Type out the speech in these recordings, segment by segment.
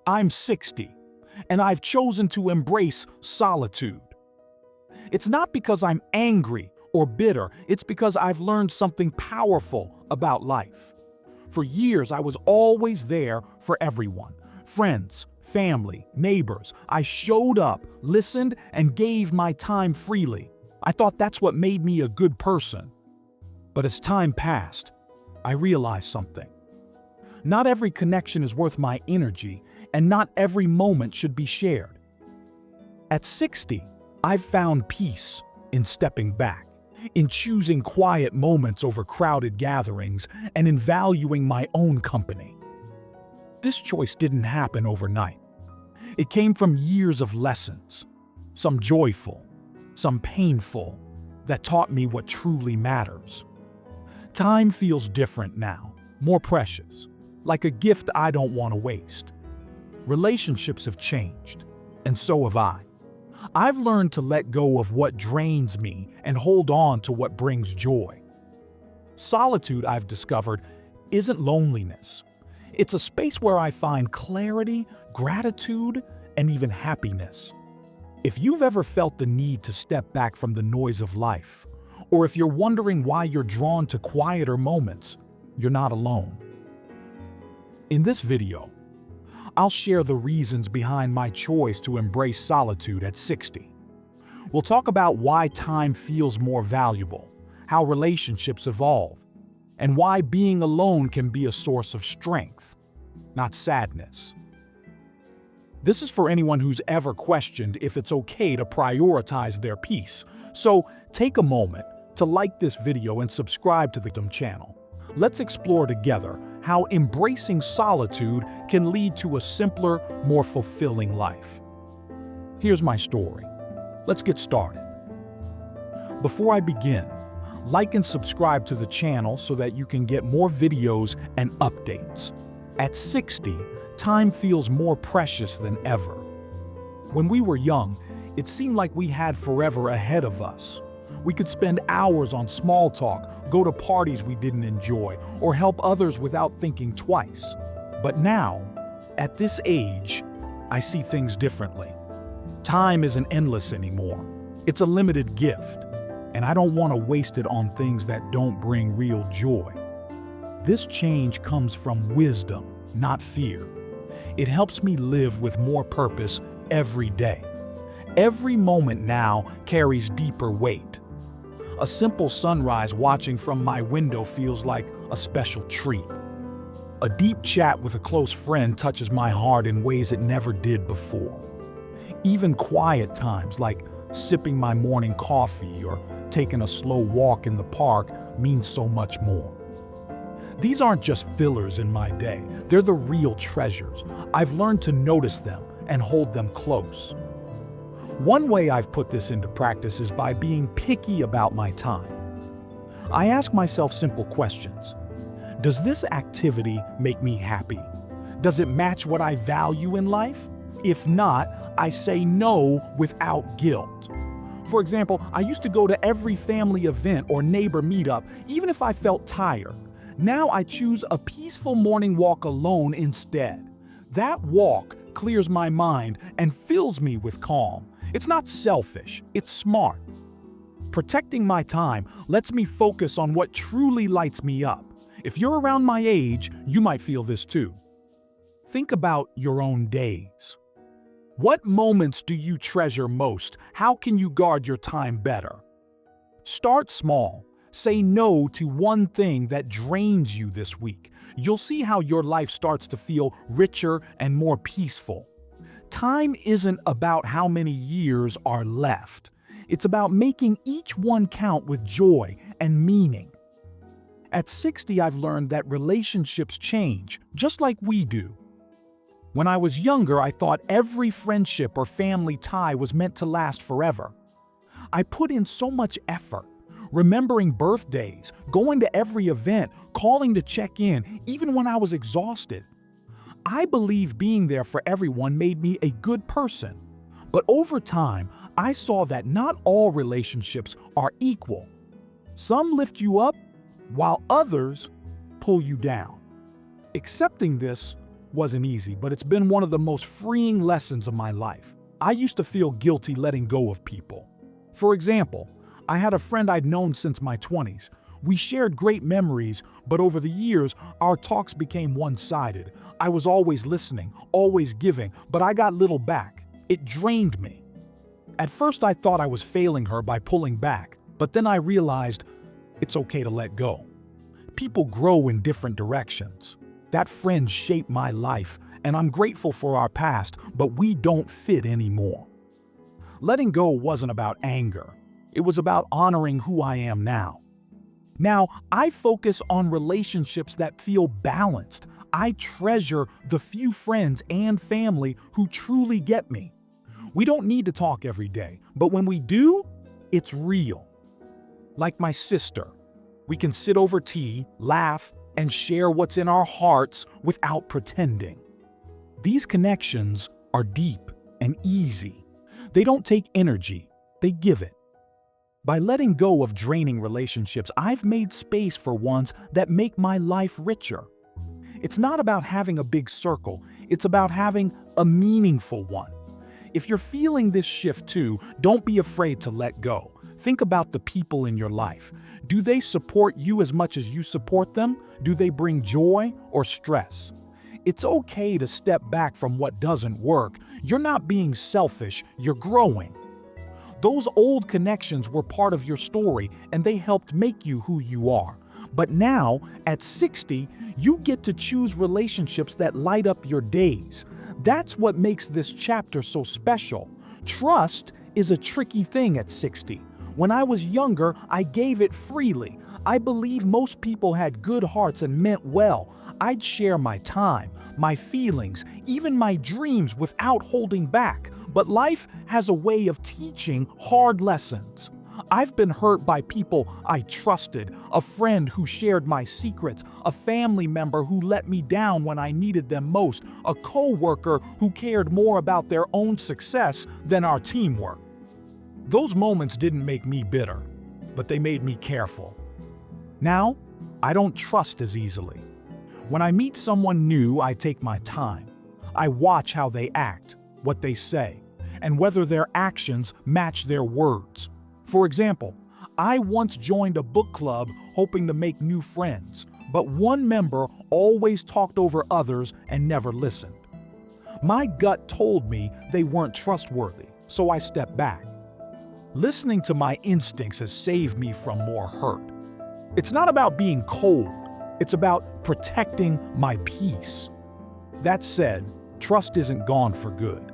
I'm 60, and I've chosen to embrace solitude. It's not because I'm angry or bitter, it's because I've learned something powerful about life. For years, I was always there for everyone: friends, family, neighbors. I showed up, listened, and gave my time freely. I thought that's what made me a good person. But as time passed, I realized something. Not every connection is worth my energy, and not every moment should be shared. At 60, I've found peace in stepping back, in choosing quiet moments over crowded gatherings, and in valuing my own company. This choice didn't happen overnight. It came from years of lessons, some joyful, some painful, that taught me what truly matters. Time feels different now, more precious, like a gift I don't want to waste. Relationships have changed, and so have I. I've learned to let go of what drains me and hold on to what brings joy. Solitude, I've discovered, isn't loneliness. It's a space where I find clarity, gratitude, and even happiness. If you've ever felt the need to step back from the noise of life, or if you're wondering why you're drawn to quieter moments, you're not alone. In this video, I'll share the reasons behind my choice to embrace solitude at 60. We'll talk about why time feels more valuable, how relationships evolve, and why being alone can be a source of strength, not sadness. This is for anyone who's ever questioned if it's okay to prioritize their peace. So take a moment to like this video and subscribe to the channel. Let's explore together how embracing solitude can lead to a simpler, more fulfilling life. Here's my story. Let's get started. Before I begin, like and subscribe to the channel so that you can get more videos and updates. At 60, time feels more precious than ever. When we were young, it seemed like we had forever ahead of us. We could spend hours on small talk, go to parties we didn't enjoy, or help others without thinking twice. But now, at this age, I see things differently. Time isn't endless anymore. It's a limited gift, and I don't want to waste it on things that don't bring real joy. This change comes from wisdom, not fear. It helps me live with more purpose every day. Every moment now carries deeper weight. A simple sunrise watching from my window feels like a special treat. A deep chat with a close friend touches my heart in ways it never did before. Even quiet times like sipping my morning coffee or taking a slow walk in the park mean so much more. These aren't just fillers in my day, they're the real treasures. I've learned to notice them and hold them close. One way I've put this into practice is by being picky about my time. I ask myself simple questions. Does this activity make me happy? Does it match what I value in life? If not, I say no without guilt. For example, I used to go to every family event or neighbor meetup, even if I felt tired. Now I choose a peaceful morning walk alone instead. That walk clears my mind and fills me with calm. It's not selfish, it's smart. Protecting my time lets me focus on what truly lights me up. If you're around my age, you might feel this too. Think about your own days. What moments do you treasure most? How can you guard your time better? Start small. Say no to one thing that drains you this week. You'll see how your life starts to feel richer and more peaceful. Time isn't about how many years are left. It's about making each one count with joy and meaning. At 60, I've learned that relationships change, just like we do. When I was younger, I thought every friendship or family tie was meant to last forever. I put in so much effort, remembering birthdays, going to every event, calling to check in, even when I was exhausted. I believe being there for everyone made me a good person. But over time, I saw that not all relationships are equal. Some lift you up, while others pull you down. Accepting this wasn't easy, but it's been one of the most freeing lessons of my life. I used to feel guilty letting go of people. For example, I had a friend I'd known since my 20s. We shared great memories, but over the years, our talks became one-sided. I was always listening, always giving, but I got little back. It drained me. At first, I thought I was failing her by pulling back, but then I realized it's okay to let go. People grow in different directions. That friend shaped my life, and I'm grateful for our past, but we don't fit anymore. Letting go wasn't about anger. It was about honoring who I am now. Now, I focus on relationships that feel balanced. I treasure the few friends and family who truly get me. We don't need to talk every day, but when we do, it's real. Like my sister, we can sit over tea, laugh, and share what's in our hearts without pretending. These connections are deep and easy. They don't take energy, they give it. By letting go of draining relationships, I've made space for ones that make my life richer. It's not about having a big circle, it's about having a meaningful one. If you're feeling this shift too, don't be afraid to let go. Think about the people in your life. Do they support you as much as you support them? Do they bring joy or stress? It's okay to step back from what doesn't work. You're not being selfish, you're growing. Those old connections were part of your story and they helped make you who you are. But now, at 60, you get to choose relationships that light up your days. That's what makes this chapter so special. Trust is a tricky thing at 60. When I was younger, I gave it freely. I believe most people had good hearts and meant well. I'd share my time, my feelings, even my dreams without holding back. But life has a way of teaching hard lessons. I've been hurt by people I trusted, a friend who shared my secrets, a family member who let me down when I needed them most, a coworker who cared more about their own success than our teamwork. Those moments didn't make me bitter, but they made me careful. Now, I don't trust as easily. When I meet someone new, I take my time. I watch how they act, what they say, and whether their actions match their words. For example, I once joined a book club hoping to make new friends, but one member always talked over others and never listened. My gut told me they weren't trustworthy, so I stepped back. Listening to my instincts has saved me from more hurt. It's not about being cold, it's about protecting my peace. That said, trust isn't gone for good.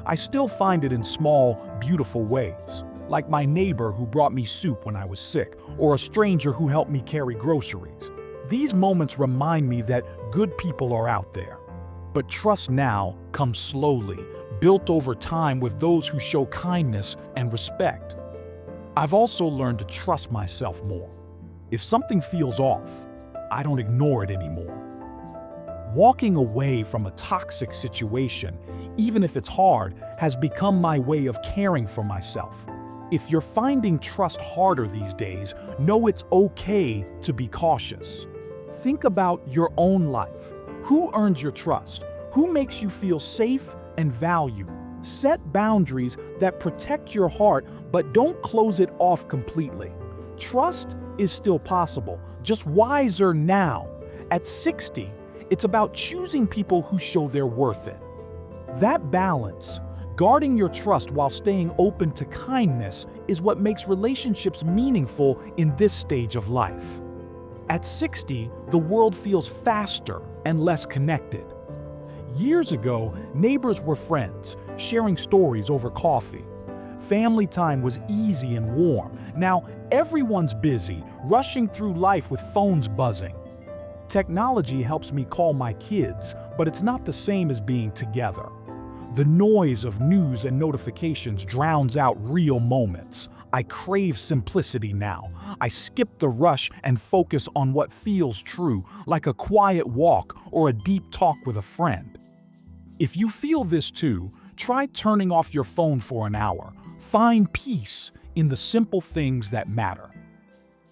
I still find it in small, beautiful ways, like my neighbor who brought me soup when I was sick, or a stranger who helped me carry groceries. These moments remind me that good people are out there. But trust now comes slowly, built over time with those who show kindness and respect. I've also learned to trust myself more. If something feels off, I don't ignore it anymore. Walking away from a toxic situation, even if it's hard, has become my way of caring for myself. If you're finding trust harder these days, know it's okay to be cautious. Think about your own life. Who earns your trust? Who makes you feel safe and valued? Set boundaries that protect your heart, but don't close it off completely. Trust is still possible, just wiser now. At 60, it's about choosing people who show they're worth it. That balance, guarding your trust while staying open to kindness, is what makes relationships meaningful in this stage of life. At 60, the world feels faster and less connected. Years ago, neighbors were friends, sharing stories over coffee. Family time was easy and warm. Now, everyone's busy, rushing through life with phones buzzing. Technology helps me call my kids, but it's not the same as being together. The noise of news and notifications drowns out real moments. I crave simplicity now. I skip the rush and focus on what feels true, like a quiet walk or a deep talk with a friend. If you feel this too, try turning off your phone for an hour. Find peace in the simple things that matter.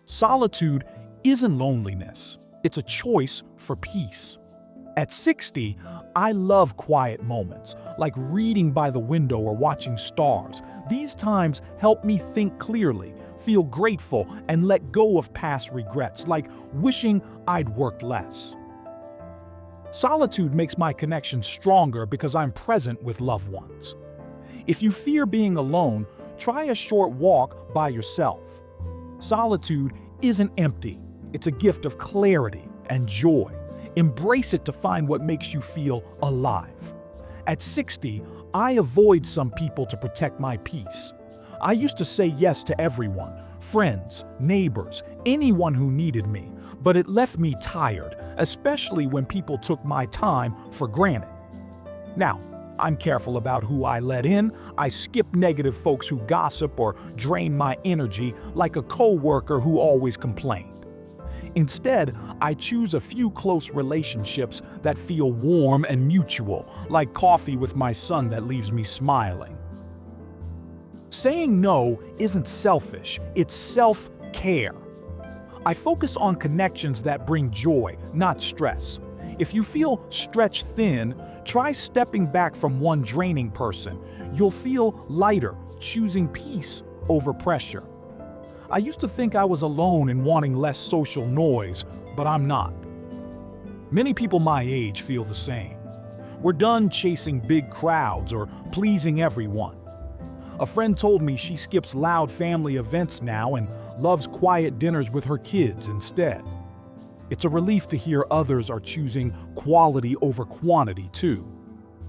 Solitude isn't loneliness. It's a choice for peace. At 60, I love quiet moments, like reading by the window or watching stars. These times help me think clearly, feel grateful, and let go of past regrets, like wishing I'd worked less. Solitude makes my connection stronger because I'm present with loved ones. If you fear being alone, try a short walk by yourself. Solitude isn't empty, it's a gift of clarity and joy. Embrace it to find what makes you feel alive. At 60, I avoid some people to protect my peace. I used to say yes to everyone, friends, neighbors, anyone who needed me, but it left me tired, especially when people took my time for granted. Now, I'm careful about who I let in. I skip negative folks who gossip or drain my energy, like a coworker who always complained. Instead, I choose a few close relationships that feel warm and mutual, like coffee with my son that leaves me smiling. Saying no isn't selfish, it's self-care. I focus on connections that bring joy, not stress. If you feel stretched thin, try stepping back from one draining person. You'll feel lighter, choosing peace over pressure. I used to think I was alone in wanting less social noise, but I'm not. Many people my age feel the same. We're done chasing big crowds or pleasing everyone. A friend told me she skips loud family events now and loves quiet dinners with her kids instead. It's a relief to hear others are choosing quality over quantity too.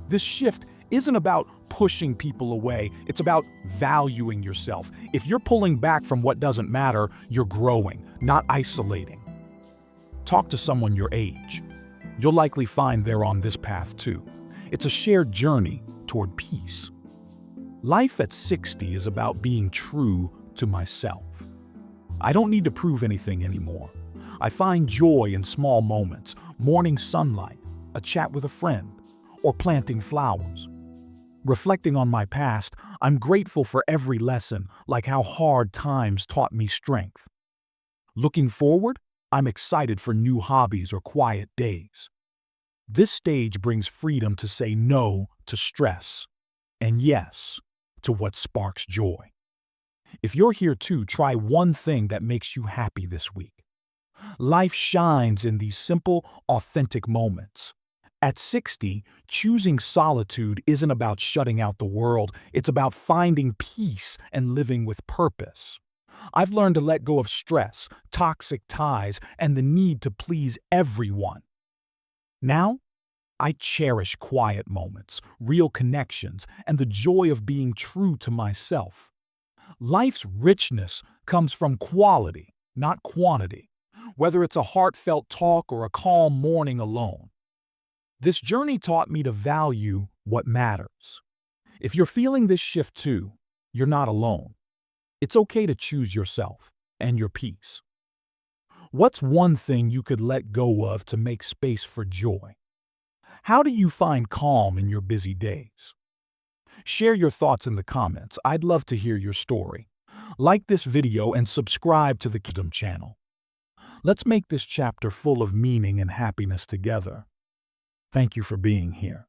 This shift isn't about pushing people away, it's about valuing yourself. If you're pulling back from what doesn't matter, you're growing, not isolating. Talk to someone your age. You'll likely find they're on this path too. It's a shared journey toward peace. Life at 60 is about being true to myself. I don't need to prove anything anymore. I find joy in small moments, morning sunlight, a chat with a friend, or planting flowers. Reflecting on my past, I'm grateful for every lesson, like how hard times taught me strength. Looking forward, I'm excited for new hobbies or quiet days. This stage brings freedom to say no to stress and yes to what sparks joy. If you're here too, try one thing that makes you happy this week. Life shines in these simple, authentic moments. At 60, choosing solitude isn't about shutting out the world, it's about finding peace and living with purpose. I've learned to let go of stress, toxic ties, and the need to please everyone. Now, I cherish quiet moments, real connections, and the joy of being true to myself. Life's richness comes from quality, not quantity, whether it's a heartfelt talk or a calm morning alone. This journey taught me to value what matters. If you're feeling this shift too, you're not alone. It's okay to choose yourself and your peace. What's one thing you could let go of to make space for joy? How do you find calm in your busy days? Share your thoughts in the comments. I'd love to hear your story. Like this video and subscribe to the Kingdom channel. Let's make this chapter full of meaning and happiness together. Thank you for being here.